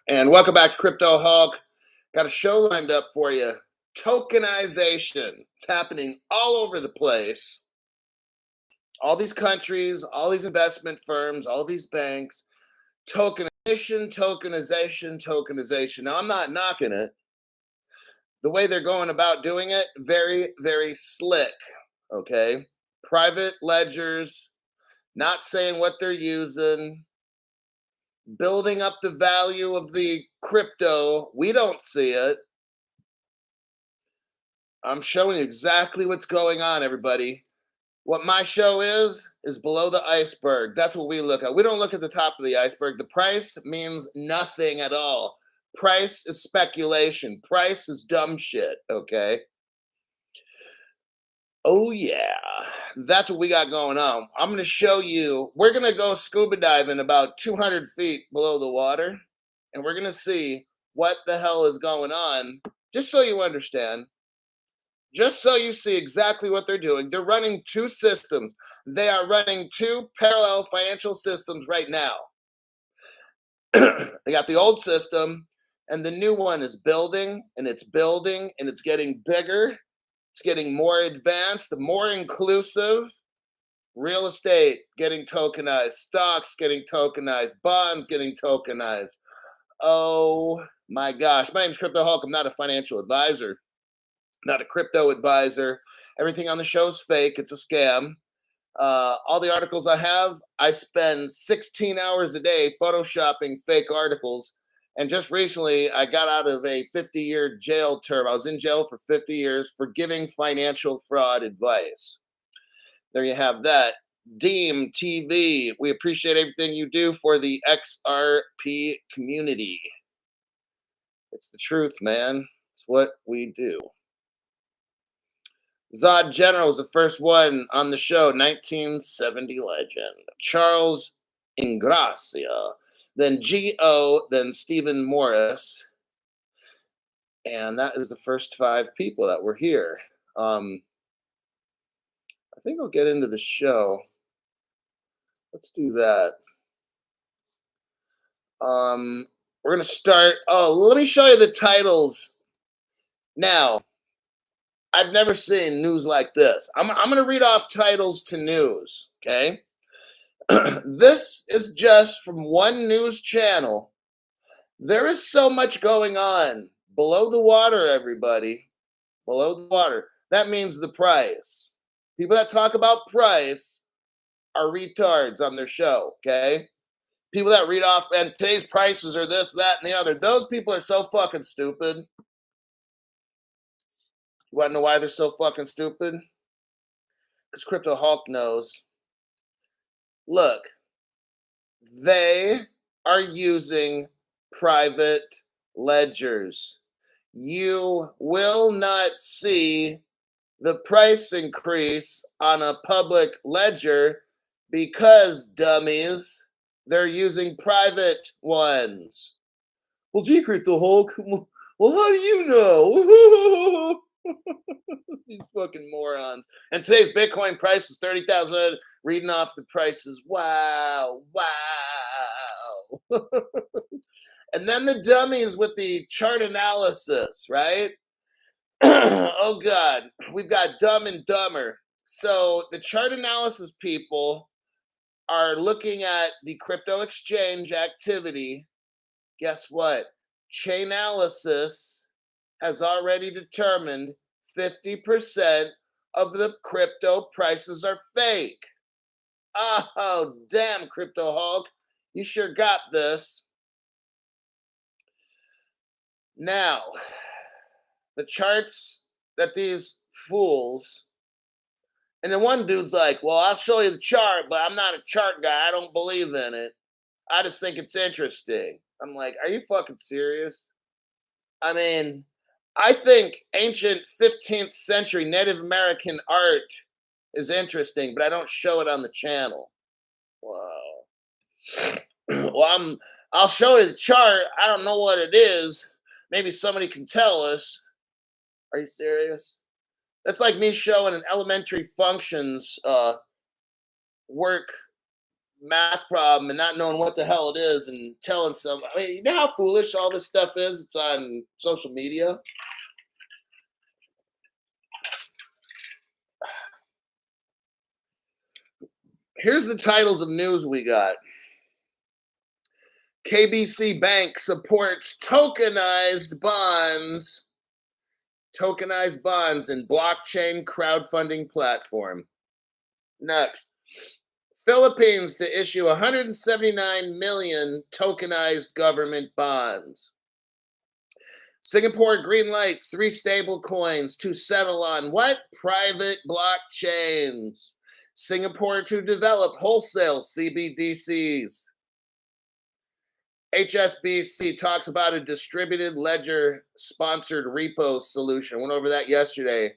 And welcome back, Crypto Hulk. Got a show lined up for you. Tokenization. It's happening all over the place. All these countries, all these investment firms, all these banks. Tokenization, tokenization, tokenization. Now, I'm not knocking it. The way they're going about doing it, very, very slick. Okay. Private ledgers, not saying what they're using, building up the value of the crypto. We don't see it. I'm showing you exactly what's going on, everybody. What my show is below the iceberg. That's what we look at. We don't look at the top of the iceberg. The price means nothing at all. Price is speculation. Price is dumb shit, okay? Oh, yeah. That's what we got going on. I'm going to show you. We're going to go scuba diving about 200 feet below the water, and we're going to see what the hell is going on, just so you understand. Just so you see exactly what they're doing. They're running two systems. They are running two parallel financial systems right now. They got the old system, and the new one is building, and it's building, and it's getting bigger. It's getting more advanced, more inclusive. Real estate getting tokenized, stocks getting tokenized, bonds getting tokenized. Oh my gosh. My name is Crypto Hulk. I'm not a financial advisor, not a crypto advisor. Everything on the show is fake. It's a scam. All the articles I have, I spend 16 hours a day photoshopping fake articles. And just recently, I got out of a 50-year jail term. I was in jail for 50 years for giving financial fraud advice. There you have that. Deem TV, we appreciate everything you do for the XRP community. It's the truth, man. It's what we do. Zod General was the first one on the show, 1970 legend. Charles Ingracia, then G.O., then Stephen Morris. And that is the first five people that were here. I think I'll get into the show. Let's do that. We're going to start. Oh, let me show you the titles. Now, I've never seen news like this. I'm going to read off titles to news, okay? This is just from one news channel. There is so much going on below the water, everybody. Below the water. That means the price. People that talk about price are retards on their show, okay? People that read off, and today's prices are this, that, and the other. Those people are so fucking stupid. You want to know why they're so fucking stupid? Because Crypto Hulk knows. Look, they are using private ledgers. You will not see the price increase on a public ledger because, dummies, they're using private ones. Well, gee, Crypto Hulk, well, how do you know? These fucking morons. And today's Bitcoin price is 30,000. Reading off the prices. Wow. Wow. And then the dummies with the chart analysis, right? Oh, God. We've got Dumb and Dumber. So the chart analysis people are looking at the crypto exchange activity. Guess what? Chainalysis has already determined 50% of the crypto prices are fake. Oh, damn, Crypto Hulk. You sure got this. Now, the charts that these fools, and then one dude's like, well, I'll show you the chart, but I'm not a chart guy. I don't believe in it. I just think it's interesting. I'm like, are you fucking serious? I mean, I think ancient 15th century Native American art is interesting, but I don't show it on the channel. Wow. Well, I'll show you the chart. I don't know what it is. Maybe somebody can tell us. Are you serious? That's like me showing an elementary functions work math problem and not knowing what the hell it is and telling some. I mean, you know how foolish all this stuff is? It's on social media. Here's the titles of news we got. KBC Bank supports tokenized bonds in blockchain crowdfunding platform. Next, Philippines to issue 179 million tokenized government bonds. Singapore green lights 3 stable coins to settle on what? Private blockchains. Singapore to develop wholesale CBDCs. HSBC talks about a distributed ledger sponsored repo solution. Went over that yesterday.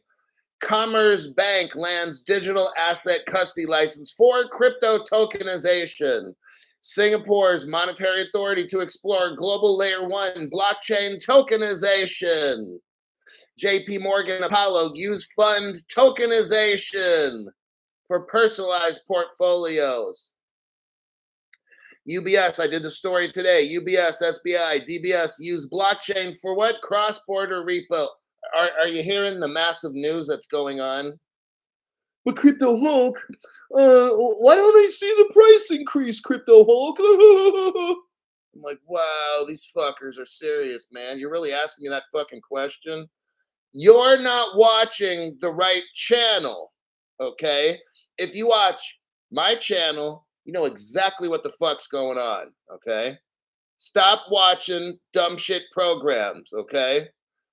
Commerce Bank lands digital asset custody license for crypto tokenization. Singapore's monetary authority to explore global layer 1 blockchain tokenization. JP Morgan Apollo use fund tokenization for personalized portfolios. UBS, I did the story today. UBS, SBI, DBS use blockchain for what? Cross-border repo. Are you hearing the massive news that's going on? But Crypto Hulk, why don't I see the price increase, Crypto Hulk? I'm like, wow, these fuckers are serious, man. You're really asking me that fucking question? You're not watching the right channel, okay? If you watch my channel, you know exactly what the fuck's going on, okay? Stop watching dumb shit programs, okay?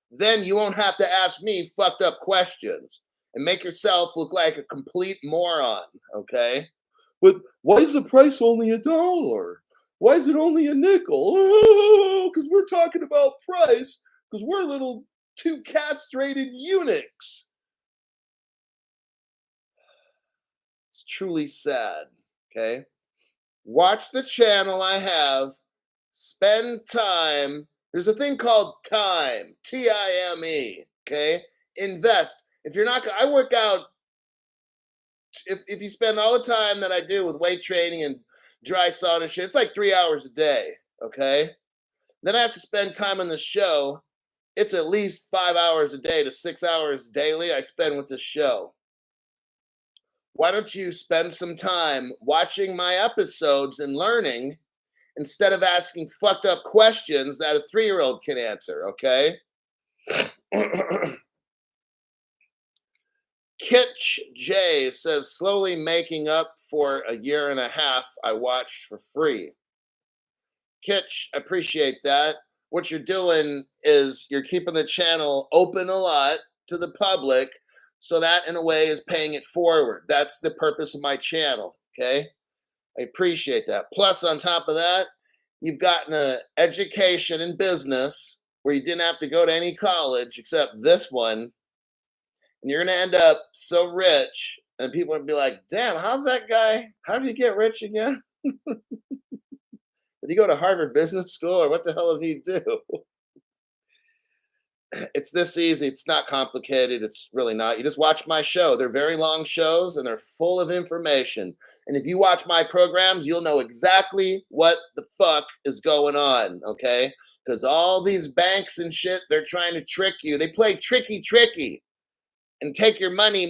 Then you won't have to ask me fucked up questions and make yourself look like a complete moron, okay? But why is the price only $1? Why is it only a nickel? Oh, because we're talking about price, because we're little 2 castrated eunuchs. It's truly sad, okay? Watch the channel I have. Spend time. There's a thing called time, Time, okay? Invest. If you're not, I work out, if you spend all the time that I do with weight training and dry sauna shit, it's like 3 hours a day, okay? Then I have to spend time on the show. It's at least 5 hours a day to 6 hours daily I spend with the show. Why don't you spend some time watching my episodes and learning instead of asking fucked up questions that a 3-year-old can answer, okay? Kitch J says, slowly making up for a year and a half I watched for free. Kitch, I appreciate that. What you're doing is you're keeping the channel open a lot to the public, so that in a way is paying it forward. That's the purpose of my channel, okay? I appreciate that. Plus, on top of that, you've gotten an education in business where you didn't have to go to any college except this one, and you're going to end up so rich, and people are going to be like, damn, how's that guy? How did he get rich again? Did he go to Harvard Business School, or what the hell did he do? It's this easy. It's not complicated. It's really not. You just watch my show. They're very long shows, and they're full of information. And if you watch my programs, you'll know exactly what the fuck is going on, okay? Because all these banks and shit, they're trying to trick you. They play tricky, and take your money.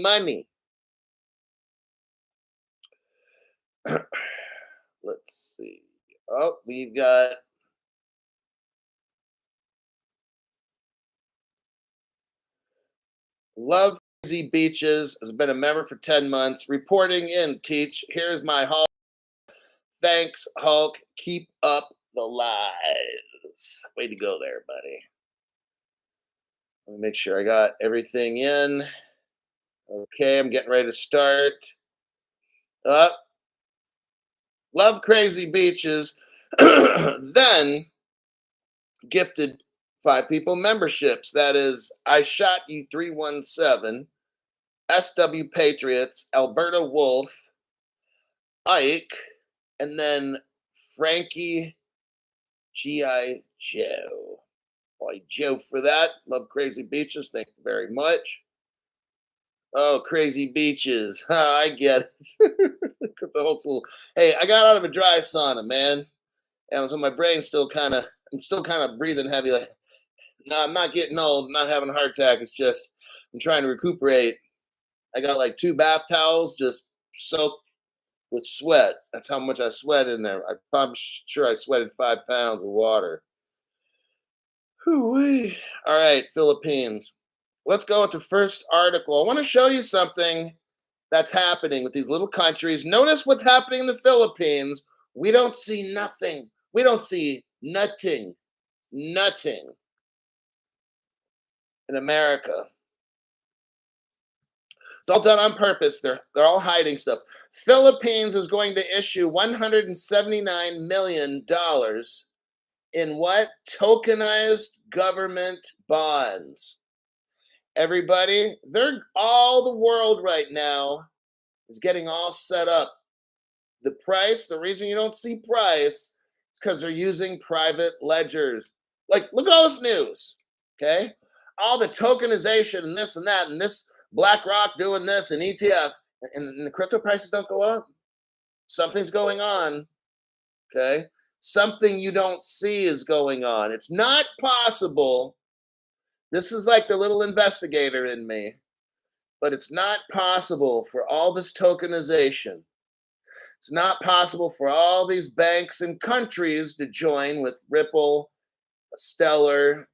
Let's see. Oh, we've got Love Crazy Beaches has been a member for 10 months. Reporting in, Teach. Here's my Hulk. Thanks, Hulk. Keep up the lies. Way to go there, buddy. Let me make sure I got everything in. Okay, I'm getting ready to start. Up. Love Crazy Beaches. Then gifted 5 people memberships. That is I Shot You 317, SW Patriots, Alberta Wolf, Ike, and then Frankie G.I. Joe. Why, Joe, for that. Love Crazy Beaches. Thank you very much. Oh, crazy beaches. I get it. The whole little, hey, I got out of a dry sauna, man. And so my brain's still kind of, I'm still kind of breathing heavy. Like, no, I'm not getting old, I'm not having a heart attack. It's just, I'm trying to recuperate. I got like 2 bath towels just soaked with sweat. That's how much I sweat in there. I'm sure I sweated 5 pounds of water. Whew-wee. All right, Philippines. Let's go with the first article. I want to show you something that's happening with these little countries. Notice what's happening in the Philippines. We don't see nothing. We don't see nothing, nothing in America. It's all done on purpose. They're all hiding stuff. Philippines is going to issue $179 million in what? Tokenized government bonds. Everybody, they're all the world right now is getting all set up. The price, the reason you don't see price is because they're using private ledgers. Like, look at all this news. Okay. All the tokenization and this and this BlackRock doing this and ETF, and the crypto prices don't go up. Something's going on. Okay. Something you don't see is going on. It's not possible. This is like the little investigator in me, but it's not possible for all this tokenization. It's not possible for all these banks and countries to join with Ripple, Stellar,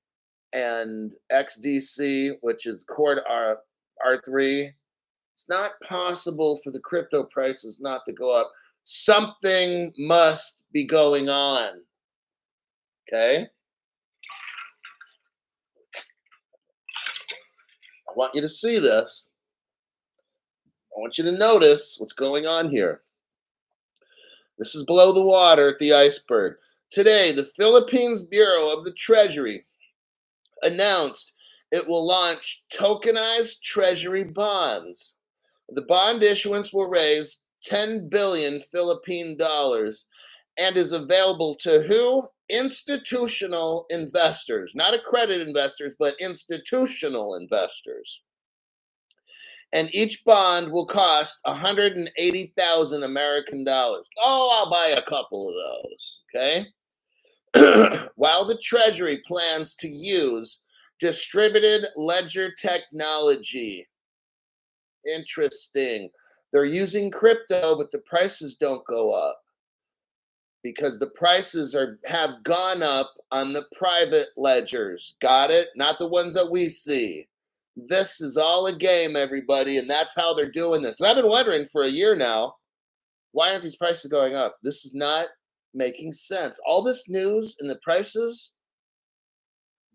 and XDC, which is Cord R3. It's not possible for the crypto prices not to go up. Something must be going on. Okay? I want you to see this. I want you to notice what's going on here. This is below the water at the iceberg. Today, the Philippines Bureau of the Treasury announced it will launch tokenized treasury bonds. The bond issuance will raise 10 billion Philippine dollars and is available to who? Institutional investors, not accredited investors, but institutional investors. And each bond will cost 180,000 American dollars. Oh, I'll buy a couple of those, okay? While the Treasury plans to use distributed ledger technology. Interesting. They're using crypto, but the prices don't go up because the prices have gone up on the private ledgers. Got it? Not the ones that we see. This is all a game, everybody, and that's how they're doing this. And I've been wondering for a year now, why aren't these prices going up? This is not making sense. All this news and the prices,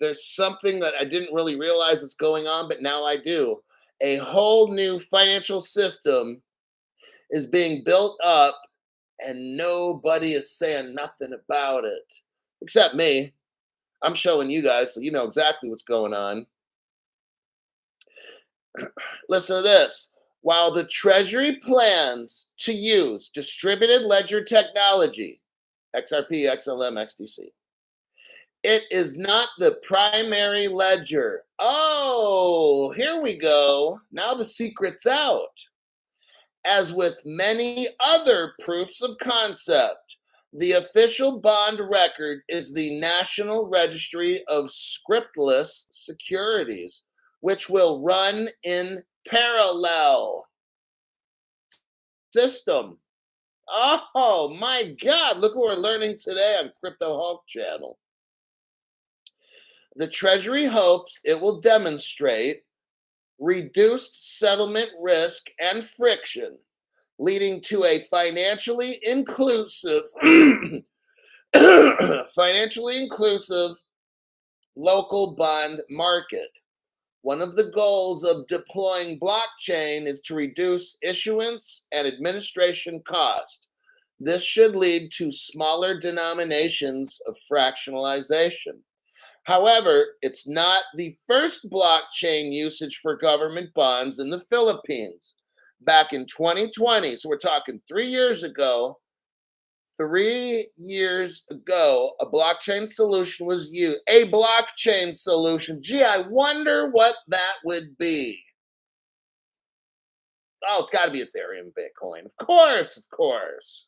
there's something that I didn't really realize that's going on, but now I do. A whole new financial system is being built up, and nobody is saying nothing about it. Except me. I'm showing you guys, so you know exactly what's going on. Listen to this. While the Treasury plans to use distributed ledger technology, XRP, XLM, XDC, it is not the primary ledger. Oh, here we go. Now the secret's out. As with many other proofs of concept, the official bond record is the National Registry of Scriptless Securities, which will run in parallel system. Oh my God, look what we're learning today on Crypto Hulk channel. The Treasury hopes it will demonstrate reduced settlement risk and friction, leading to a financially inclusive local bond market. One of the goals of deploying blockchain is to reduce issuance and administration cost. This should lead to smaller denominations of fractionalization. However, it's not the first blockchain usage for government bonds in the Philippines. Back in 2020, so we're talking 3 years ago, a blockchain solution was used. A blockchain solution. Gee, I wonder what that would be. Oh, it's got to be Ethereum, Bitcoin. Of course, of course.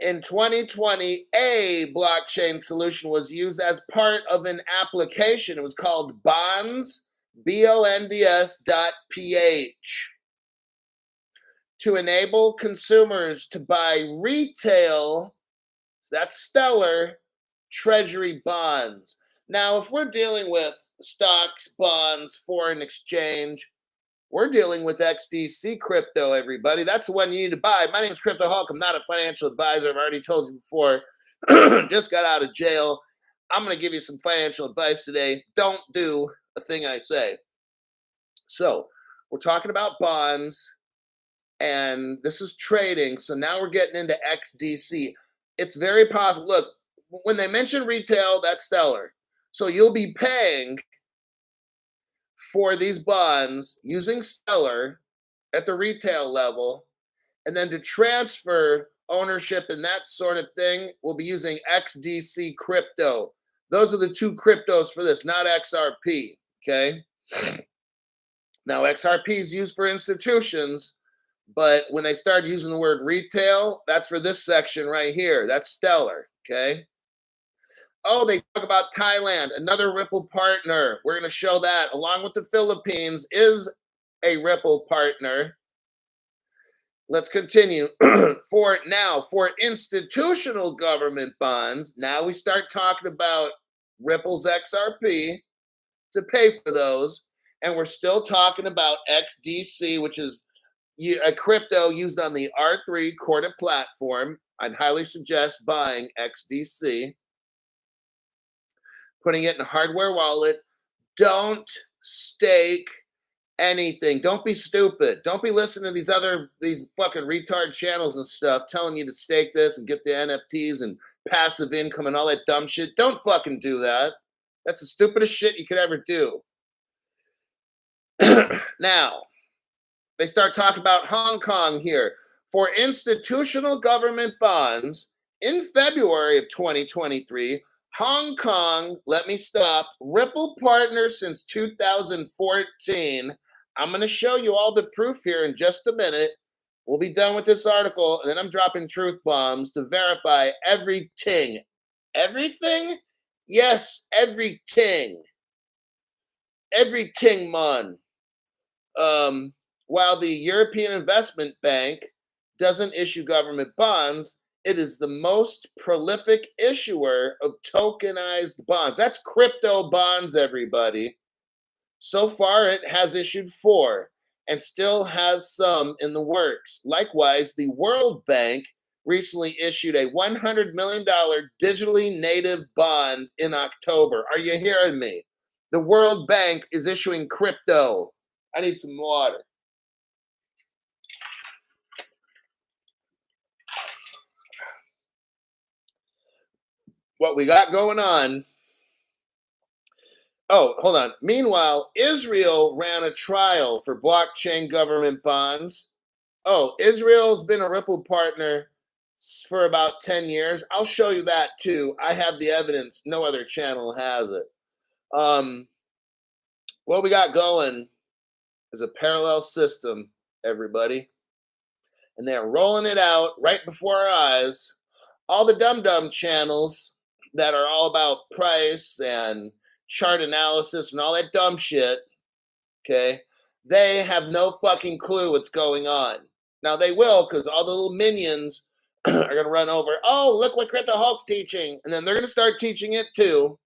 In 2020, a blockchain solution was used as part of an application. It was called Bonds, BONDS.ph, to enable consumers to buy retail, so that's Stellar, treasury bonds. Now, if we're dealing with stocks, bonds, foreign exchange, we're dealing with XDC crypto, everybody. That's the one you need to buy. My name is Crypto Hulk. I'm not a financial advisor. I've already told you before. Just got out of jail. I'm going to give you some financial advice today. Don't do a thing I say. So, we're talking about bonds, and this is trading. So now we're getting into XDC. It's very possible. Look, when they mention retail, that's Stellar. So you'll be paying for these bonds using Stellar at the retail level, and then to transfer ownership and that sort of thing, we'll be using XDC crypto. Those are the two cryptos for this, not XRP. Okay. Now, XRP is used for institutions, but when they start using the word retail, that's for this section right here. That's Stellar. Okay. Oh, they talk about Thailand, another Ripple partner. We're going to show that, along with the Philippines, is a Ripple partner. Let's continue. For institutional government bonds, now we start talking about Ripple's XRP to pay for those. And we're still talking about XDC, which is a crypto used on the R3 Corda platform. I'd highly suggest buying XDC, putting it in a hardware wallet. Don't stake anything. Don't be stupid. Don't be listening to these fucking retard channels and stuff telling you to stake this and get the NFTs and passive income and all that dumb shit. Don't fucking do that. That's the stupidest shit you could ever do. Now, they start talking about Hong Kong here. For institutional government bonds in February of 2023, Hong Kong, let me stop, Ripple partner since 2014. I'm going to show you all the proof here in just a minute. We'll be done with this article, and then I'm dropping truth bombs to verify everything. Everything? Yes, everything. Everything, man. While the European Investment Bank doesn't issue government bonds, it is the most prolific issuer of tokenized bonds. That's crypto bonds, everybody. So far, it has issued 4 and still has some in the works. Likewise, the World Bank recently issued a $100 million digitally native bond in October. Are you hearing me? The World Bank is issuing crypto. I need some water. What we got going on. Oh, hold on. Meanwhile, Israel ran a trial for blockchain government bonds. Oh, Israel's been a Ripple partner for about 10 years. I'll show you that too. I have the evidence. No other channel has it. What we got going is a parallel system, everybody. And they're rolling it out right before our eyes. All the dumb channels that are all about price and chart analysis and all that dumb shit, okay, they have no fucking clue what's going on. Now they will, because all the little minions are going to run over, oh, look what Crypto Hulk's teaching. And then they're going to start teaching it too.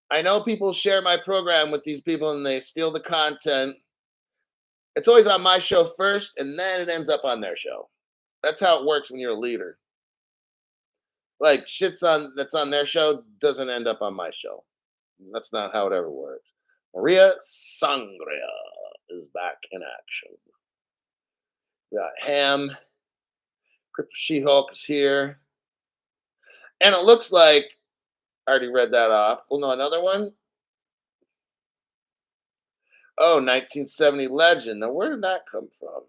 I know people share my program with these people and they steal the content. It's always on my show first, and then it ends up on their show. That's how it works when you're a leader. Like that's on their show doesn't end up on my show. That's not how it ever works. Maria Sangria is back in action. We got Ham. Crypto She-Hulk is here. And it looks like I already read that off. Well, no, another one. Oh, 1970 legend. Now, where did that come from?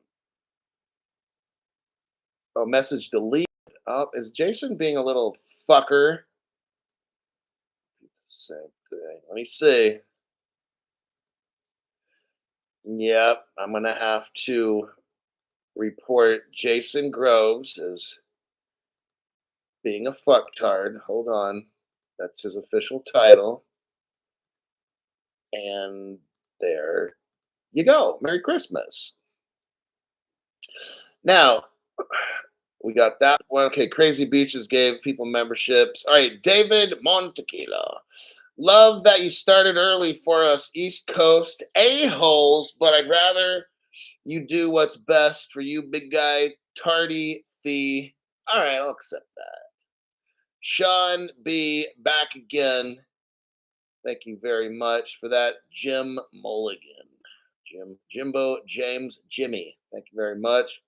Oh, message deleted. Oh, is Jason being a little fucker? Same thing. Let me see. Yep, I'm gonna have to report Jason Groves as being a fucktard. Hold on. That's his official title. And there you go. Merry Christmas. Now, we got that one. Okay, Crazy Beaches gave people memberships. All right, David Montequila. Love that you started early for us, East Coast a-holes, but I'd rather you do what's best for you, big guy. Tardy fee. All right, I'll accept that. Sean B. back again. Thank you very much for that. Jim Mulligan. Jimbo, James, Jimmy. Thank you very much.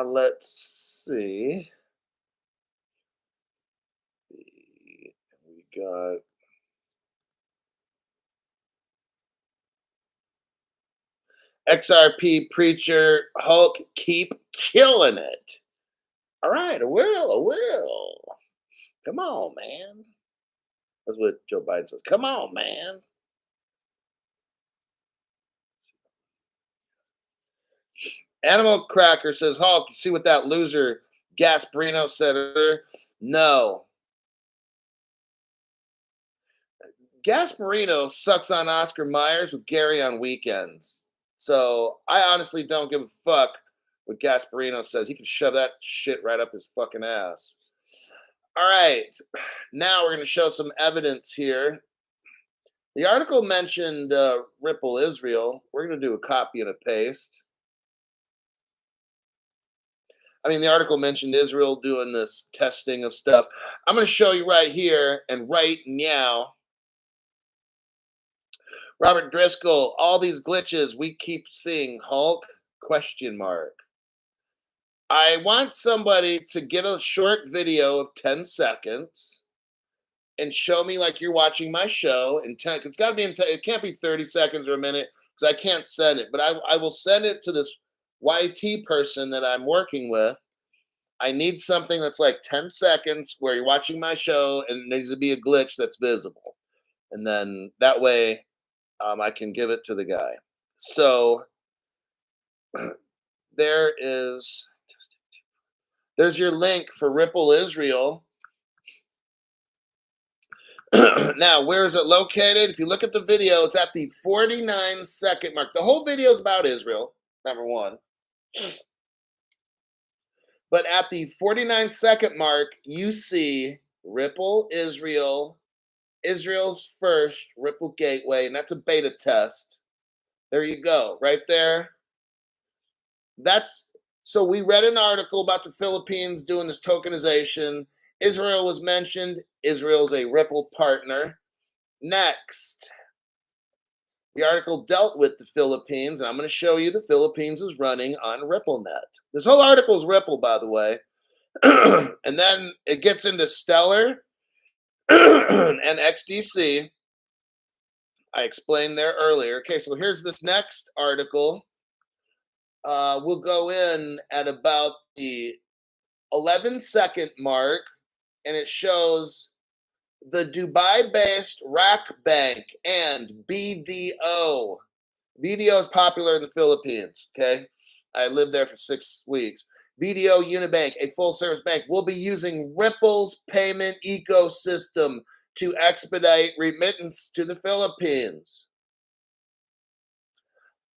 Let's see. We got XRP Preacher Hulk. Keep killing it. All right, I will. I will. Come on, man. That's what Joe Biden says. Come on, man. Animal Cracker says, Hulk, you see what that loser Gasparino said earlier? No. Gasparino sucks on Oscar Myers with Gary on weekends. So I honestly don't give a fuck what Gasparino says. He can shove that shit right up his fucking ass. All right. Now we're going to show some evidence here. The article mentioned Ripple Israel. We're going to do a copy and a paste. I mean, the article mentioned Israel doing this testing of stuff. I'm going to show you right here and right now. Robert Driscoll, all these glitches we keep seeing, Hulk? Question mark. I want somebody to get a short video of 10 seconds and show me like you're watching my show in 10. It's got to be in 10. It can't be 30 seconds or a minute because I can't send it. But I will send it to this YT person that I'm working with. I need something that's like 10 seconds where you're watching my show and it needs to be a glitch that's visible. And then that way I can give it to the guy. So there's your link for Ripple Israel. Now, where is it located? If you look at the video, it's at the 49-second mark. The whole video is about Israel, number one. But at the 49-second mark, you see Ripple Israel, Israel's first Ripple gateway, and that's a beta test. There you go, right there. So we read an article about the Philippines doing this tokenization. Israel was mentioned. Israel's a Ripple partner. Next, the article dealt with the Philippines, and I'm going to show you the Philippines is running on RippleNet. This whole article is Ripple, by the way. And then it gets into Stellar and XDC. I explained there earlier. Okay, so here's this next article. We'll go in at about the 11-second mark, and it shows the Dubai-based Rack Bank and BDO. BDO is popular in the Philippines, okay? I lived there for 6 weeks. BDO Unibank, a full-service bank, will be using Ripple's payment ecosystem to expedite remittance to the Philippines.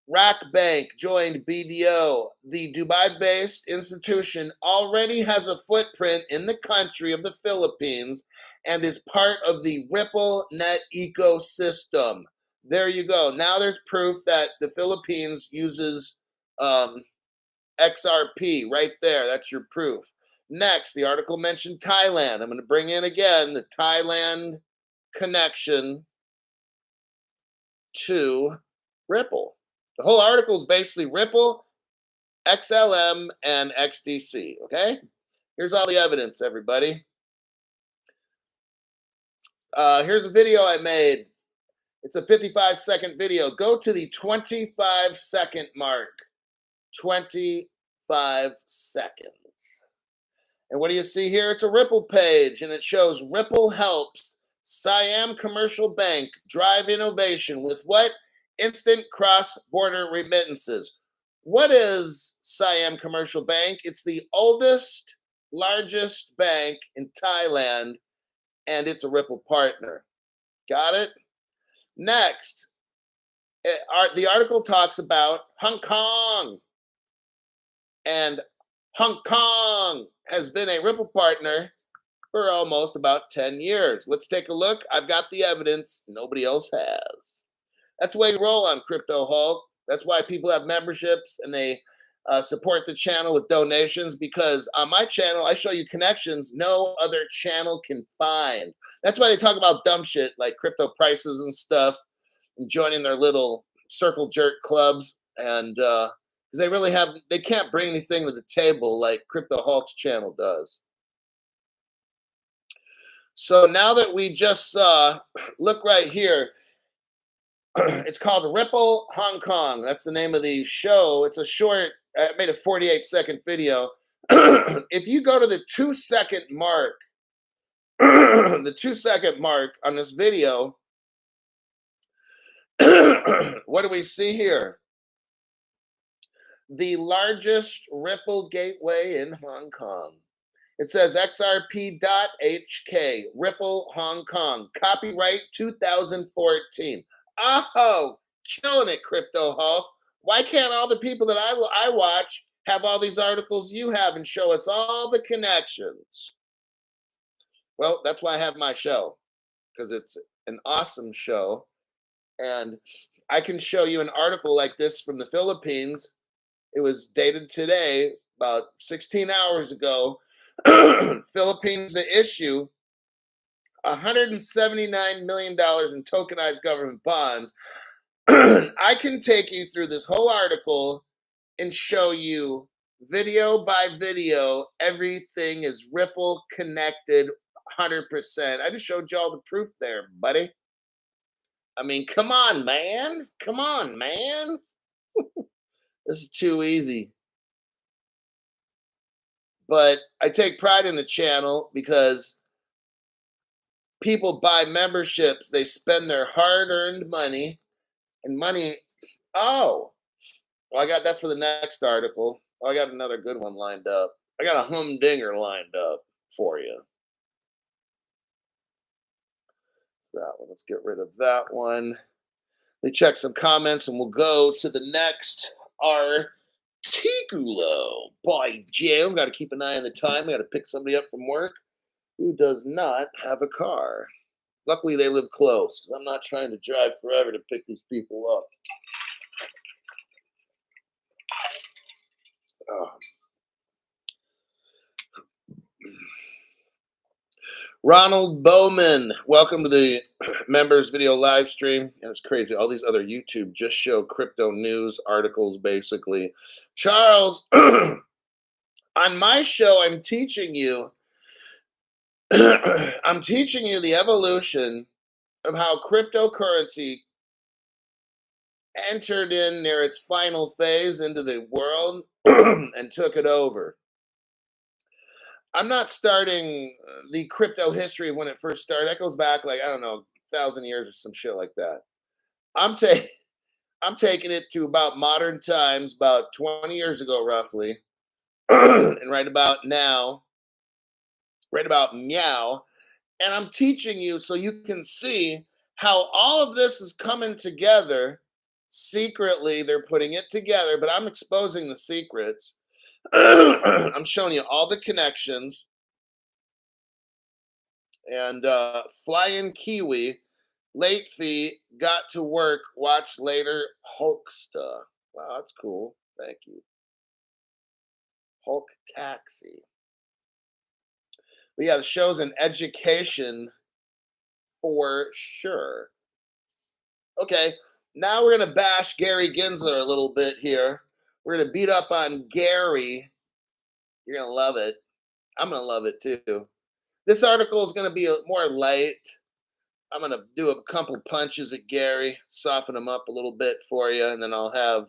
Rack Bank joined BDO. The Dubai-based institution already has a footprint in the country of the Philippines and is part of the RippleNet ecosystem. There you go. Now there's proof that the Philippines uses XRP right there. That's your proof. Next, the article mentioned Thailand. I'm going to bring in again the Thailand connection to Ripple. The whole article is basically Ripple, XLM, and XDC, okay? Here's all the evidence, everybody. Here's a video I made. It's a 55-second video. Go to the 25-second mark. 25 seconds. And what do you see here? It's a Ripple page, and it shows Ripple helps Siam Commercial Bank drive innovation with what? Instant cross-border remittances. What is Siam Commercial Bank? It's the oldest, largest bank in Thailand, and it's a Ripple partner. Got it? Next, the article talks about Hong Kong. And Hong Kong has been a Ripple partner for almost about 10 years. Let's take a look. I've got the evidence. Nobody else has. That's the way we roll on Crypto Hulk. That's why people have memberships and they support the channel with donations, because on my channel, I show you connections no other channel can find. That's why they talk about dumb shit like crypto prices and stuff and joining their little circle jerk clubs. And because they can't bring anything to the table like Crypto Hulk's channel does. So now that we just saw, look right here. It's called Ripple Hong Kong. That's the name of the show. It's a short, I made a 48-second video. If you go to the 2-second mark, the 2-second mark on this video, what do we see here? The largest Ripple gateway in Hong Kong. It says XRP.HK, Ripple Hong Kong, copyright 2014. Oh, killing it, Crypto Hulk. Why can't all the people that I watch have all these articles you have and show us all the connections? Well, that's why I have my show, because it's an awesome show. And I can show you an article like this from the Philippines. It was dated today, about 16 hours ago. Philippines to issue $179 million in tokenized government bonds. I can take you through this whole article and show you video by video. Everything is Ripple connected 100%. I just showed you all the proof there, buddy. I mean, come on, man. Come on, man. This is too easy. But I take pride in the channel because people buy memberships. They spend their hard-earned money and money. Oh, well, that's for the next article. Oh, I got another good one lined up. I got a humdinger lined up for you. That one. Let's get rid of that one. Let me check some comments and we'll go to the next articulo. Boy, Jay, we've got to keep an eye on the time. We got to pick somebody up from work who does not have a car. Luckily, they live close. I'm not trying to drive forever to pick these people up. Oh. Ronald Bowman, welcome to the members video live stream. Yeah, it's crazy. All these other YouTube just show crypto news articles, basically. Charles, on my show, I'm teaching you the evolution of how cryptocurrency entered in near its final phase into the world and took it over. I'm not starting the crypto history of when it first started. That goes back like, I don't know, 1,000 years or some shit like that. I'm taking it to about modern times, about 20 years ago, roughly. And right about now, right about meow. And I'm teaching you so you can see how all of this is coming together. Secretly, they're putting it together, but I'm exposing the secrets. I'm showing you all the connections. And Flying Kiwi, late fee, got to work, watch later, Hulksta. Wow, that's cool. Thank you. Hulk Taxi. But yeah, the show's an education for sure. Okay, now we're going to bash Gary Gensler a little bit here. We're going to beat up on Gary. You're going to love it. I'm going to love it too. This article is going to be more light. I'm gonna do a couple punches at Gary, soften him up a little bit for you, and then I'll have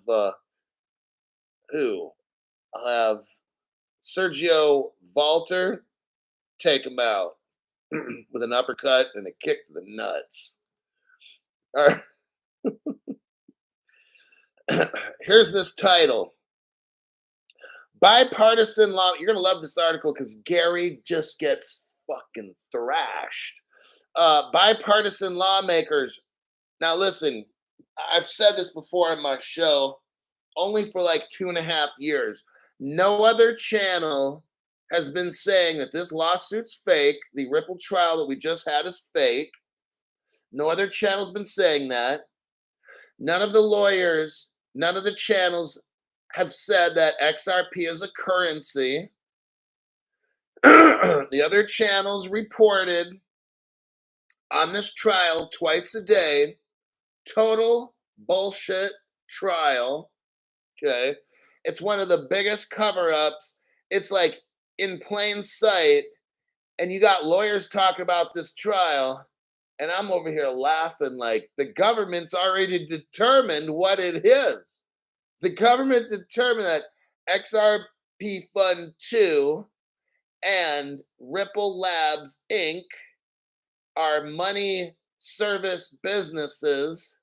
who? I'll have Sergio Valter take him out with an uppercut and a kick to the nuts. All right. Here's this title. Bipartisan law. You're going to love this article because Gary just gets fucking thrashed. Bipartisan lawmakers. Now, listen, I've said this before on my show, only for like 2.5 years. No other channel has been saying that this lawsuit's fake. The Ripple trial that we just had is fake. No other channel's been saying that. None of the lawyers, none of the channels have said that XRP is a currency. The other channels reported on this trial twice a day. Total bullshit trial. Okay. It's one of the biggest cover-ups. It's like in plain sight. And you got lawyers talking about this trial. And I'm over here laughing like the government's already determined what it is. The government determined that XRP Fund 2 and Ripple Labs Inc. are money service businesses,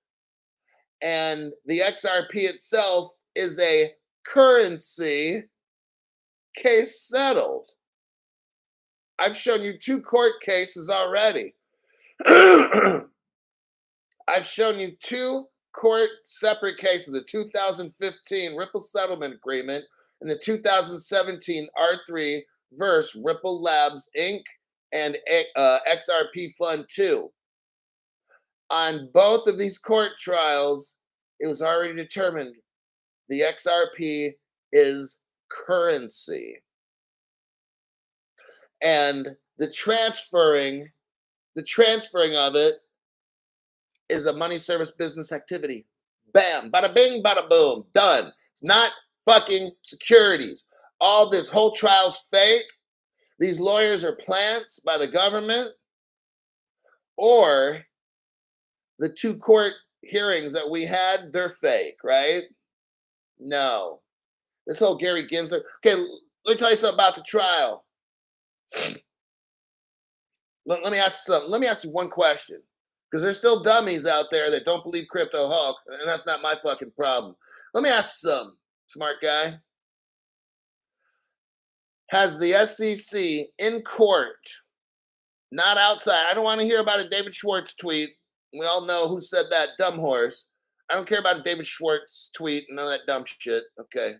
and the XRP itself is a currency. Case settled. I've shown you 2 court cases already. I've shown you 2 court separate cases, the 2015 Ripple Settlement Agreement and the 2017 R3 versus Ripple Labs Inc. and XRP Fund 2. On both of these court trials, it was already determined the XRP is currency. And the transferring of it is a money service business activity. Bam, bada bing, bada boom, done. It's not fucking securities. All this whole trial's fake. These lawyers are plants by the government, or the 2 court hearings that we had, they're fake, right? No. This whole Gary Gensler. Okay, let me tell you something about the trial. Let me ask you something. Let me ask you one question. Because there's still dummies out there that don't believe Crypto Hulk, and that's not my fucking problem. Let me ask you something, smart guy. Has the SEC in court, not outside, I don't want to hear about a David Schwartz tweet. We all know who said that, dumb horse. I don't care about a David Schwartz tweet and none of that dumb shit. Okay.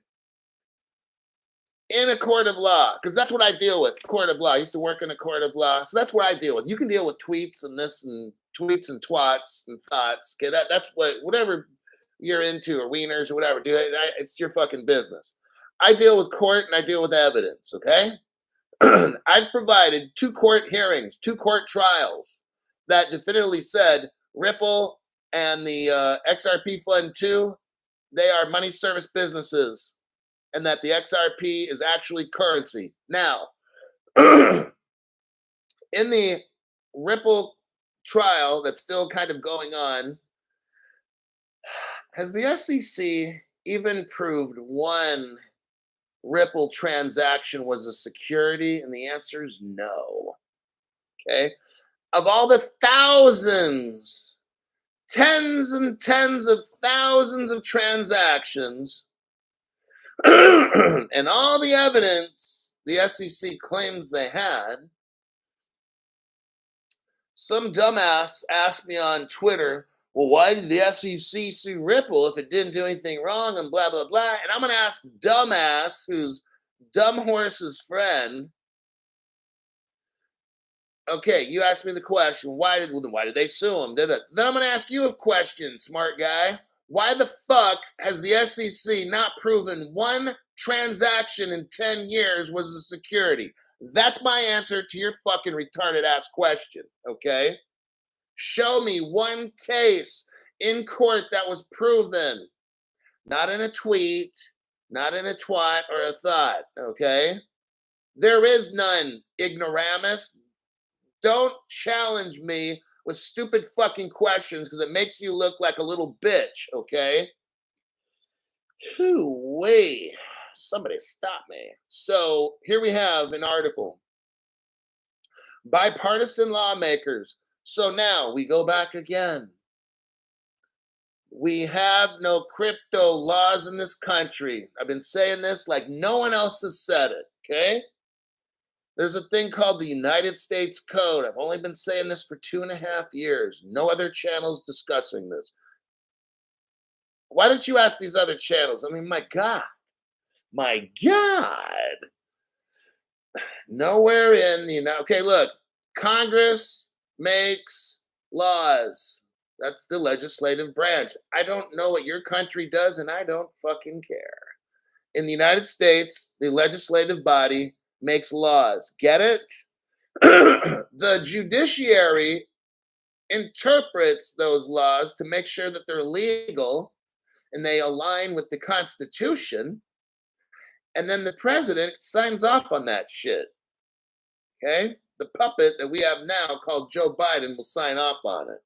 In a court of law, because that's what I deal with, court of law. I used to work in a court of law, so that's what I deal with. You can deal with tweets and this and tweets and twats and thoughts. Okay, that's whatever you're into, or wieners or whatever. Dude, it's your fucking business. I deal with court and I deal with evidence. Okay, I've provided 2 court hearings, 2 court trials that definitively said Ripple and the XRP Fund 2, they are money service businesses, and that the XRP is actually currency. Now, in the Ripple trial that's still kind of going on, has the SEC even proved one Ripple transaction was a security? And the answer is no. Okay. Of all the thousands, tens and tens of thousands of transactions, and all the evidence the SEC claims they had, some dumbass asked me on Twitter, well, why did the SEC sue Ripple if it didn't do anything wrong and blah, blah, blah. And I'm going to ask dumbass, who's dumb horse's friend, okay, you asked me the question, why did they sue him? Then I'm going to ask you a question, smart guy. Why the fuck has the SEC not proven one transaction in 10 years was a security? That's my answer to your fucking retarded ass question, okay? Show me one case in court that was proven. Not in a tweet, not in a twat or a thought, okay? There is none, ignoramus. Don't challenge me with stupid fucking questions because it makes you look like a little bitch, okay? Wait, somebody stop me. So here we have an article. Bipartisan lawmakers. So now we go back again. We have no crypto laws in this country. I've been saying this like no one else has said it, okay? There's a thing called the United States Code. I've only been saying this for 2.5 years. No other channels discussing this. Why don't you ask these other channels? I mean, my God. My God. Nowhere in the United... Okay, look. Congress makes laws. That's the legislative branch. I don't know what your country does, and I don't fucking care. In the United States, the legislative body makes laws. Get it? The judiciary interprets those laws to make sure that they're legal and they align with the Constitution. And then the president signs off on that shit. Okay? The puppet that we have now called Joe Biden will sign off on it.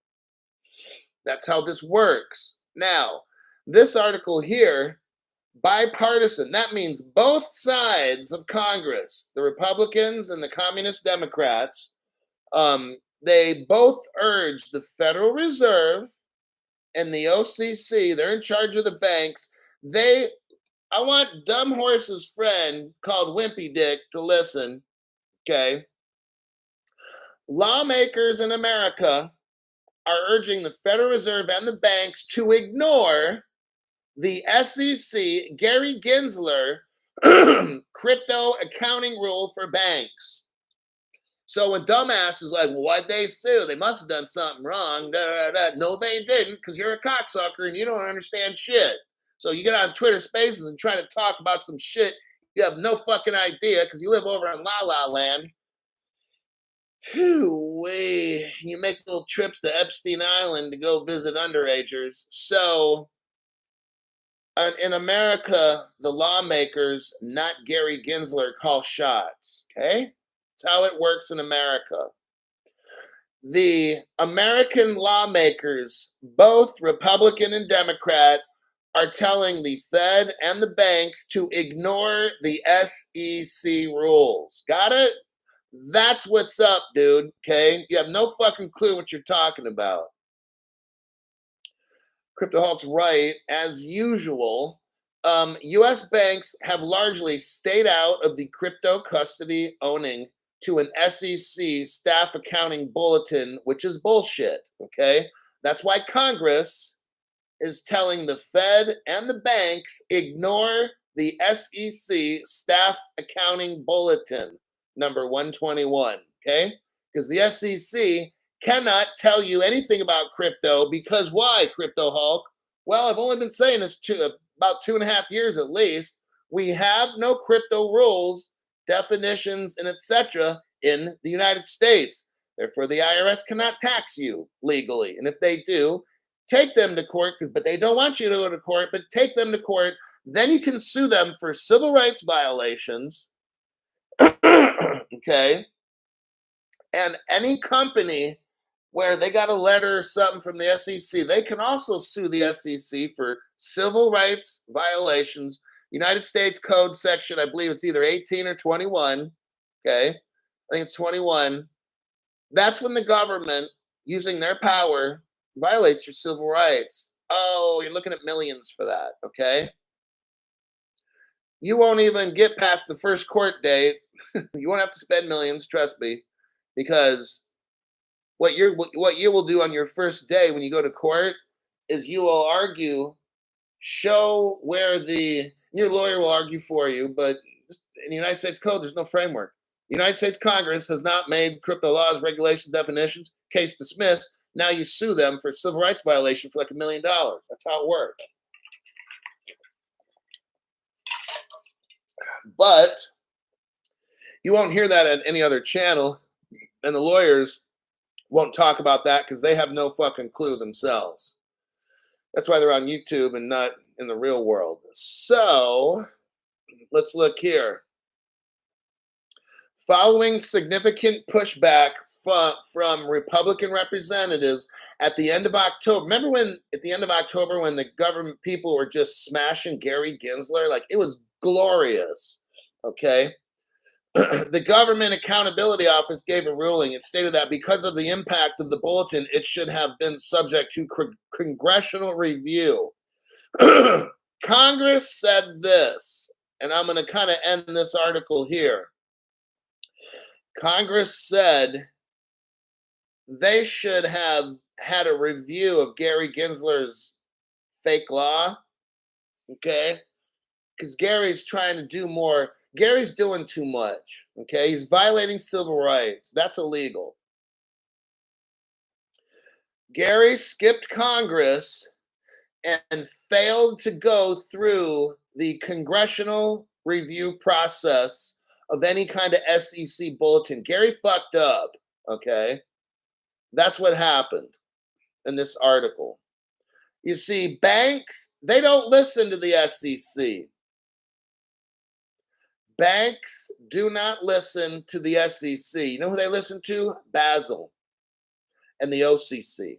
That's how this works. Now, this article here, bipartisan, that means both sides of Congress, the Republicans and the Communist Democrats, they both urge the Federal Reserve and the OCC, they're in charge of the banks. I want Dumb Horse's friend called Wimpy Dick to listen, okay? Lawmakers in America are urging the Federal Reserve and the banks to ignore the SEC, Gary Gensler, crypto accounting rule for banks. So when dumbass is like, well, why'd they sue? They must have done something wrong. Da, da, da. No, they didn't, because you're a cocksucker and you don't understand shit. So you get on Twitter Spaces and try to talk about some shit you have no fucking idea because you live over in La La Land. You make little trips to Epstein Island to go visit underagers. So in America, the lawmakers, not Gary Gensler, call shots. Okay? That's how it works in America. The American lawmakers, both Republican and Democrat, are telling the Fed and the banks to ignore the SEC rules. Got it? That's what's up, dude. Okay? You have no fucking clue what you're talking about. CryptoHawk's right, as usual. U.S. banks have largely stayed out of the crypto custody owning to an SEC staff accounting bulletin, which is bullshit, okay? That's why Congress is telling the Fed and the banks ignore the SEC staff accounting bulletin, number 121, okay? Because the SEC cannot tell you anything about crypto because why, Crypto Hulk? Well, I've only been saying this about 2.5 years at least. We have no crypto rules, definitions, and etc. in the United States. Therefore, the IRS cannot tax you legally. And if they do, take them to court, but they don't want you to go to court, but take them to court. Then you can sue them for civil rights violations. Okay? And any company where they got a letter or something from the SEC, they can also sue the SEC for civil rights violations. United States Code section, I believe it's either 18 or 21. Okay? I think it's 21. That's when the government, using their power, violates your civil rights. Oh, you're looking at millions for that, okay? You won't even get past the first court date. You won't have to spend millions, trust me, because what you will do on your first day when you go to court is you will argue, show where your lawyer will argue for you, but in the United States Code, there's no framework. The United States Congress has not made crypto laws, regulations, definitions. Case dismissed. Now you sue them for civil rights violation for like $1 million. That's how it works. But you won't hear that at any other channel, and the lawyers won't talk about that because they have no fucking clue themselves. That's why they're on YouTube and not in the real world. So let's look here. Following significant pushback from Republican representatives at the end of October. Remember when, at the end of October, when the government people were just smashing Gary Gensler? Like, it was glorious. Okay. The Government Accountability Office gave a ruling. It stated that because of the impact of the bulletin, it should have been subject to congressional review. Congress said this, and I'm going to kind of end this article here. Congress said they should have had a review of Gary Gensler's fake law, okay? Because Gary's trying to do more. Gary's doing too much, okay? He's violating civil rights. That's illegal. Gary skipped Congress and failed to go through the congressional review process of any kind of SEC bulletin. Gary fucked up, okay? That's what happened in this article. You see, banks, they don't listen to the SEC. Banks do not listen to the SEC. You know who they listen to? Basel and the OCC.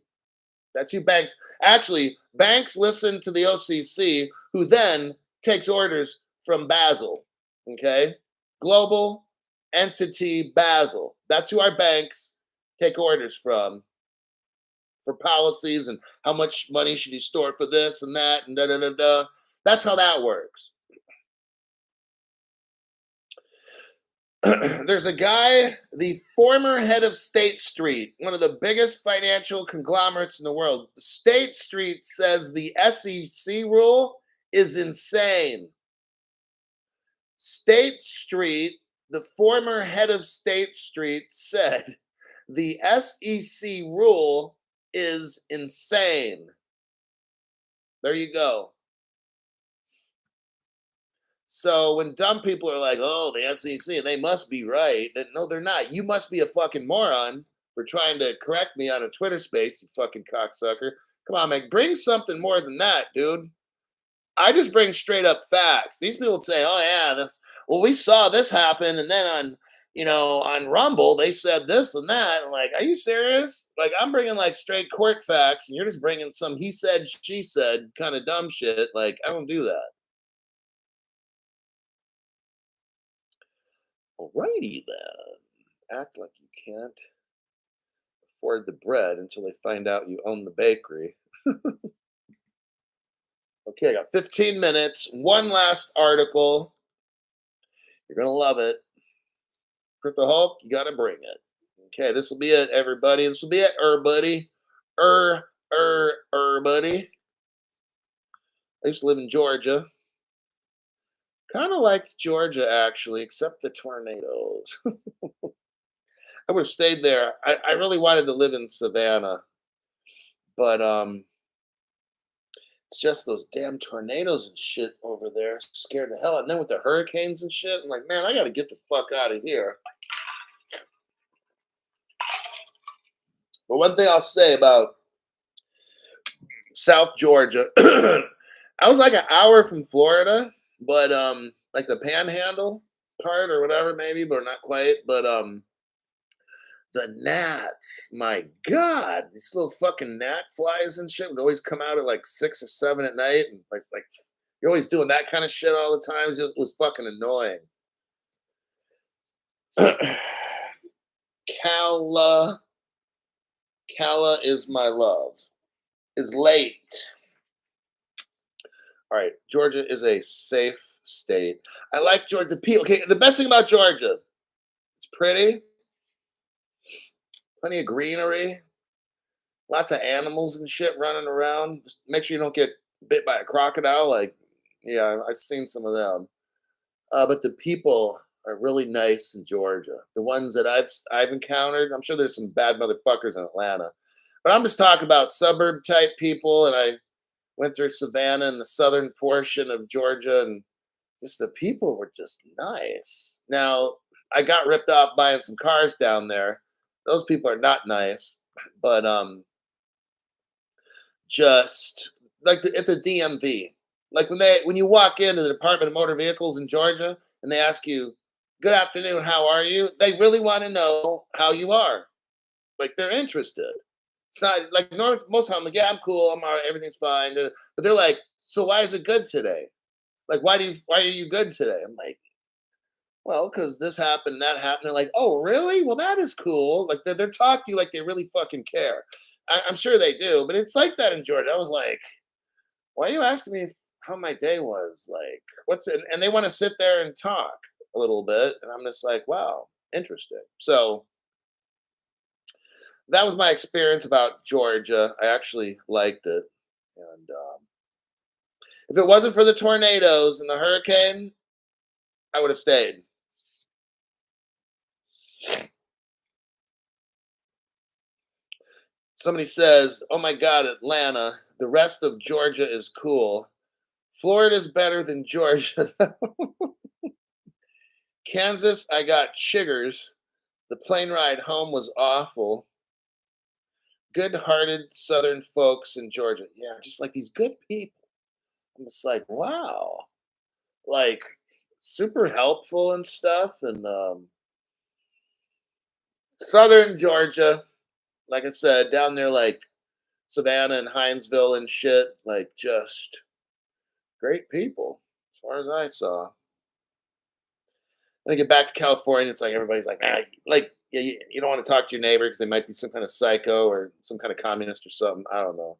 That's who banks, actually, banks listen to the OCC, who then takes orders from Basel, okay? Global entity Basel. That's who our banks take orders from for policies and how much money should you store for this and that and da da da da. That's how that works. There's a guy, the former head of State Street, one of the biggest financial conglomerates in the world. State Street says the SEC rule is insane. State Street, the former head of State Street, said the SEC rule is insane. There you go. So when dumb people are like, oh, the SEC, they must be right. No, they're not. You must be a fucking moron for trying to correct me on a Twitter space, you fucking cocksucker. Come on, man. Bring something more than that, dude. I just bring straight up facts. These people say, oh, yeah, we saw this happen. And then on Rumble, they said this and that. I'm like, are you serious? Like, I'm bringing like straight court facts and you're just bringing some he said, she said kind of dumb shit. Like, I don't do that. Alrighty then. Act like you can't afford the bread until they find out you own the bakery. Okay, I got 15 minutes. One last article. You're going to love it. Crypto Hulk, you got to bring it. Okay, this will be it, everybody. This will be it, buddy. Buddy. I used to live in Georgia. Kind of liked Georgia, actually, except the tornadoes. I would have stayed there. I really wanted to live in Savannah, but it's just those damn tornadoes and shit over there. Scared the hell out. And then with the hurricanes and shit, I'm like, man, I got to get the fuck out of here. But one thing I'll say about South Georgia, I was like an hour from Florida, but like the Panhandle part or whatever, maybe, but not quite. But the gnats, my God, these little fucking gnat flies and shit would always come out at like 6 or 7 at night, and it's like you're always doing that kind of shit all the time. It was fucking annoying. Calla is my love. Is late. All right, Georgia is a safe state. I like Georgia. Okay, the best thing about Georgia, it's pretty. Plenty of greenery. Lots of animals and shit running around. Just make sure you don't get bit by a crocodile. Like, yeah, I've seen some of them. But the people are really nice in Georgia. The ones that I've encountered. I'm sure there's some bad motherfuckers in Atlanta, but I'm just talking about suburb type people. And I went through Savannah and the southern portion of Georgia, and just the people were just nice. Now, I got ripped off buying some cars down there. Those people are not nice, but just like at the DMV, like when you walk into the Department of Motor Vehicles in Georgia and they ask you, good afternoon, how are you? They really want to know how you are. Like they're interested. It's not like most of them, like, yeah, I'm cool, I'm all right, everything's fine. But they're like, so why is it good today? Like, why are you good today? I'm like, well, because this happened, that happened. They're like, oh, really? Well, that is cool. Like they're talking to you like they really fucking care. I'm sure they do, but it's like that in Georgia. I was like, why are you asking me how my day was? Like, what's it? And they want to sit there and talk a little bit. And I'm just like, wow, interesting. So that was my experience about Georgia. I actually liked it. And if it wasn't for the tornadoes and the hurricane, I would have stayed. Somebody says, oh my God, Atlanta, the rest of Georgia is cool. Florida's better than Georgia. Kansas, I got chiggers. The plane ride home was awful. Good-hearted Southern folks in Georgia. Yeah, just like these good people. I'm just like, wow, like super helpful and stuff. And Southern Georgia, like I said, down there like Savannah and Hinesville and shit, like just great people, as far as I saw. When I get back to California, it's like everybody's like, ah, like yeah, you don't want to talk to your neighbor because they might be some kind of psycho or some kind of communist or something. I don't know.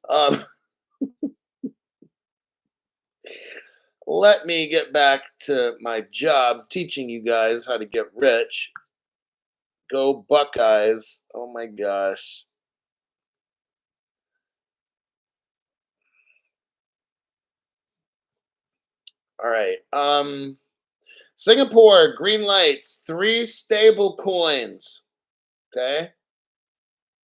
Um, Let me get back to my job teaching you guys how to get rich. Go Buckeyes. Oh my gosh. All right. Singapore green lights, 3 stable coins. Okay?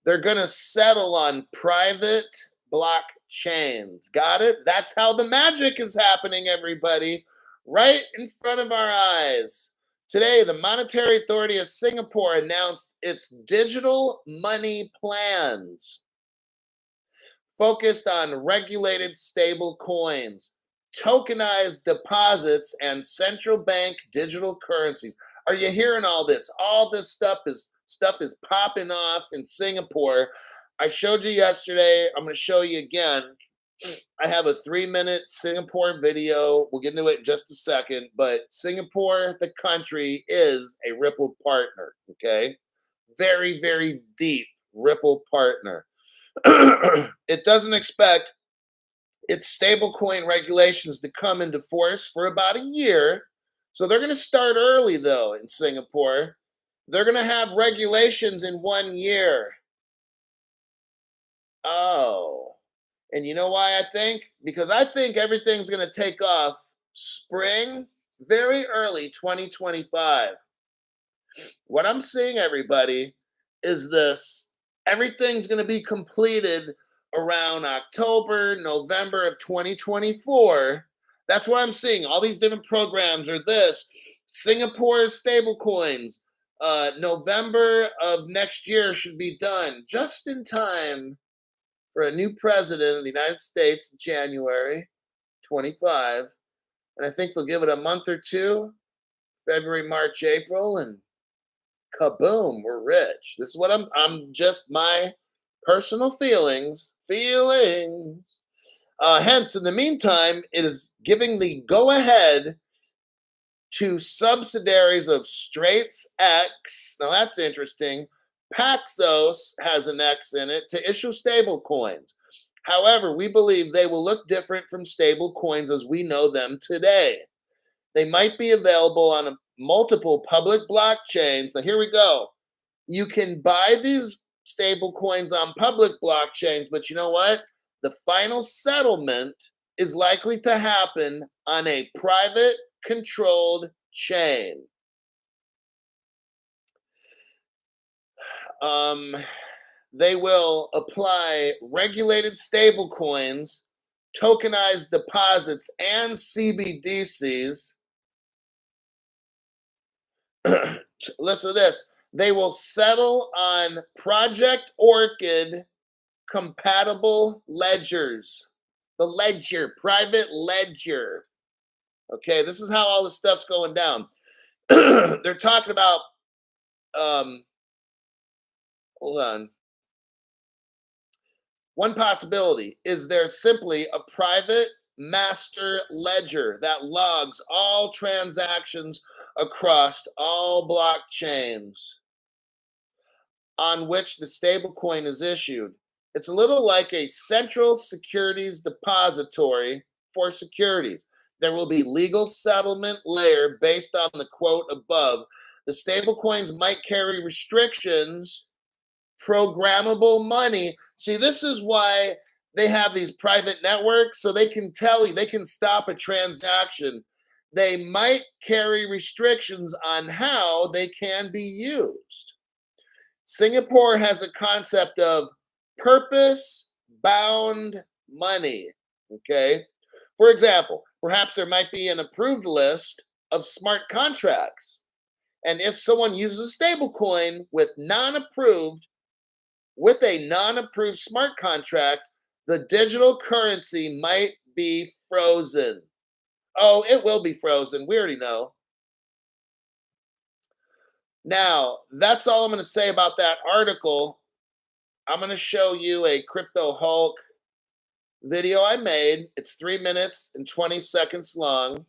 They're going to settle on private blockchains. Got it? That's how the magic is happening, everybody. Right in front of our eyes. Today, the Monetary Authority of Singapore announced its digital money plans focused on regulated stable coins, tokenized deposits, and central bank digital currencies. Are you hearing all this? All this stuff is popping off in Singapore. I showed you yesterday. I'm going to show you again. I have a 3-minute Singapore video. We'll get into it in just a second. But Singapore, the country, is a Ripple partner. Okay. Very, very deep Ripple partner. It doesn't expect its stablecoin regulations to come into force for about a year. So they're going to start early, though, in Singapore. They're going to have regulations in 1 year. Oh. And you know why I think? Because I think everything's going to take off spring, very early 2025. What I'm seeing, everybody, is this everything's going to be completed around October, November of 2024. That's what I'm seeing. All these different programs are this Singapore's stablecoins. November of next year should be done just in time for a new president of the United States in January 25. And I think they'll give it a month or two, February, March, April, and kaboom, we're rich. This is what I'm just my personal feelings. Hence, in the meantime, it is giving the go ahead to subsidiaries of Straits X. Now that's interesting. Paxos has an X in it to issue stable coins. However, we believe they will look different from stable coins as we know them today. They might be available on multiple public blockchains. Now, here we go. You can buy these stable coins on public blockchains, but you know what? The final settlement is likely to happen on a private controlled chain. They will apply regulated stable coins, tokenized deposits, and CBDCs. Listen to this. They will settle on Project Orchid compatible ledgers. The ledger, private ledger. Okay, this is how all this stuff's going down. They're talking about, um, hold on. One possibility is there simply a private master ledger that logs all transactions across all blockchains on which the stablecoin is issued. It's a little like a central securities depository for securities. There will be legal settlement layer based on the quote above. The stablecoins might carry restrictions, programmable money. See, this is why they have these private networks, so they can tell you, they can stop a transaction. They might carry restrictions on how they can be used. Singapore has a concept of purpose bound money. Okay. For example, perhaps there might be an approved list of smart contracts. And if someone uses a stablecoin with a non-approved smart contract, the digital currency might be frozen. Oh, it will be frozen. We already know. Now, that's all I'm going to say about that article. I'm going to show you a Crypto Hulk video I made. It's 3 minutes and 20 seconds long.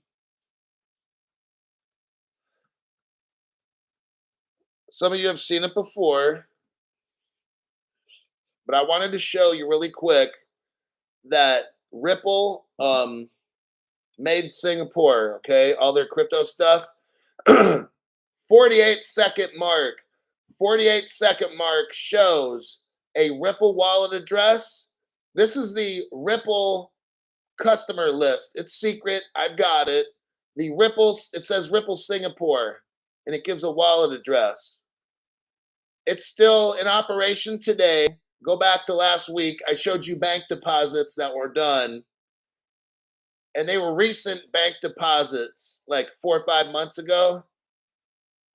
Some of you have seen it before, but I wanted to show you really quick that Ripple made Singapore, okay, all their crypto stuff. 48-second mark. 48-second mark shows a Ripple wallet address. This is the Ripple customer list. It's secret. I've got it. The Ripple, it says Ripple Singapore, and it gives a wallet address. It's still in operation today. Go back to last week. I showed you bank deposits that were done, and they were recent bank deposits, like 4 or 5 months ago.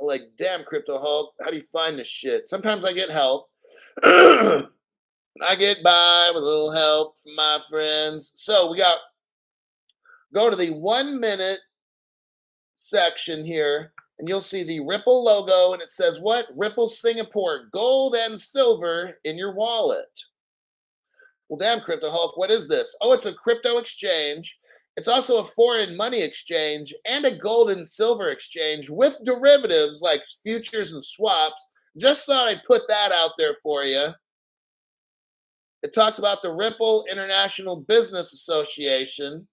Like, damn, Crypto Hulk, how do you find this shit? Sometimes I get help. I get by with a little help from my friends. So we got, go to the 1 minute section here, and you'll see the Ripple logo, and it says what? Ripple Singapore, gold and silver in your wallet. Well, damn, Crypto Hulk, what is this? Oh, it's a crypto exchange. It's also a foreign money exchange and a gold and silver exchange with derivatives like futures and swaps. Just thought I'd put that out there for you. It talks about the Ripple International Business Association.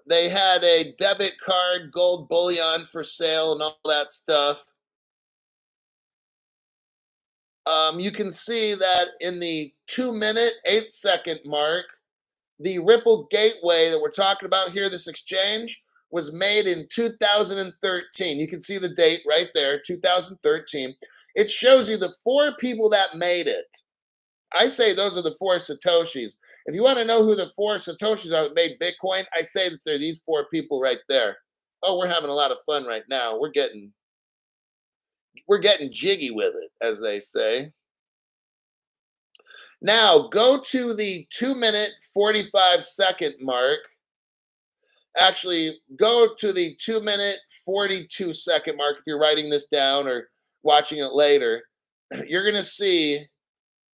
They had a debit card, gold bullion for sale, and all that stuff. You can see that in the 2 minute, 8 second mark, the Ripple Gateway that we're talking about here, this exchange, was made in 2013. You can see the date right there, 2013. It shows you the 4 people that made it. I say those are the 4 Satoshis. If you want to know who the 4 Satoshis are that made Bitcoin, I say that they're these 4 people right there. Oh, we're having a lot of fun right now. We're getting jiggy with it, as they say. Now, go to the 2 minute, 45 second mark. Actually, go to the 2 minute, 42 second mark if you're writing this down or watching it later. You're going to see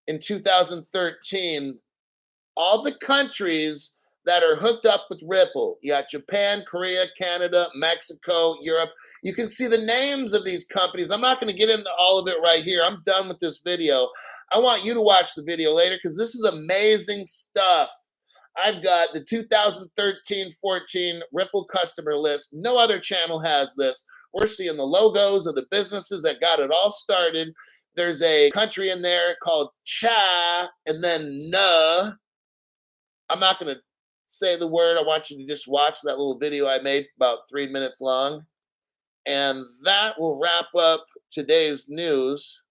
in 2013 all the countries that are hooked up with Ripple. You got Japan, Korea, Canada, Mexico, Europe. You can see the names of these companies. I'm not going to get into all of it right here. I'm done with this video. I want you to watch the video later because this is amazing stuff. I've got the 2013-14 Ripple customer list. No other channel has this. We're seeing the logos of the businesses that got it all started. There's a country in there called Cha and then Na. I'm not going to say the word. I want you to just watch that little video I made about 3 minutes long. And that will wrap up today's news.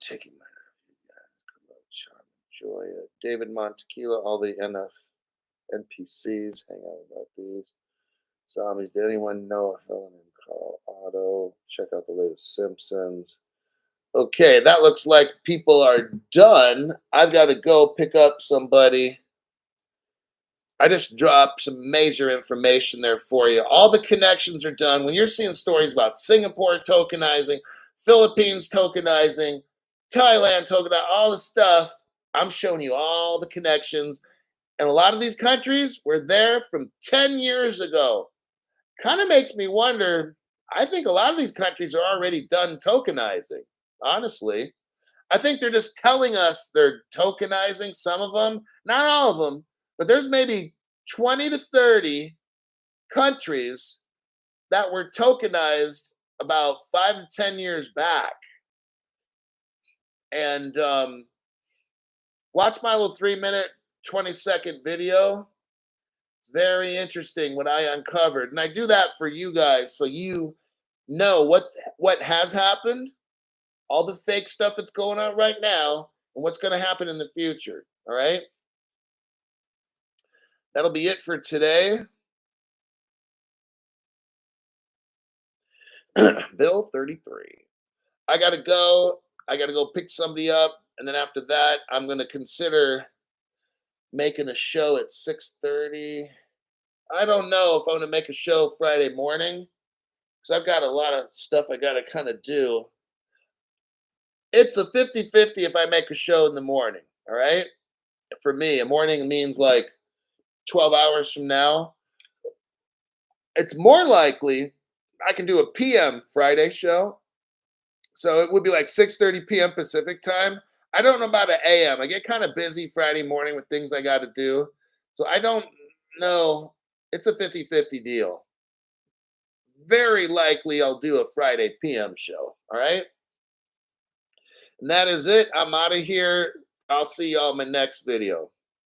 Taking my Joy, David Montequila, all the NPCs, hang out about these. Zombies. Did anyone know a fellow named Carl Otto? Check out the latest Simpsons. Okay, that looks like people are done. I've got to go pick up somebody. I just dropped some major information there for you. All the connections are done. When you're seeing stories about Singapore tokenizing, Philippines tokenizing, Thailand tokenizing, all the stuff, I'm showing you all the connections. And a lot of these countries were there from 10 years ago. Kind of makes me wonder. I think a lot of these countries are already done tokenizing, honestly. I think they're just telling us they're tokenizing some of them, not all of them, but there's maybe 20 to 30 countries that were tokenized about 5 to 10 years back. And watch my little 3 minute, 20-second video. It's very interesting what I uncovered. And I do that for you guys so you know what has happened, all the fake stuff that's going on right now, and what's going to happen in the future. All right. That'll be it for today. Bill 33. I got to go. I got to go pick somebody up. And then after that, I'm going to consider making a show at 6:30. I don't know if I'm going to make a show Friday morning because I've got a lot of stuff I got to kind of do. It's a 50-50 if I make a show in the morning. All right. For me, a morning means like 12 hours from now. It's more likely I can do a PM Friday show. So it would be like 6:30 p.m. Pacific time. I don't know about an AM. I get kind of busy Friday morning with things I got to do. So I don't know. It's a 50-50 deal. Very likely I'll do a Friday PM show. All right. And that is it. I'm out of here. I'll see y'all in my next video.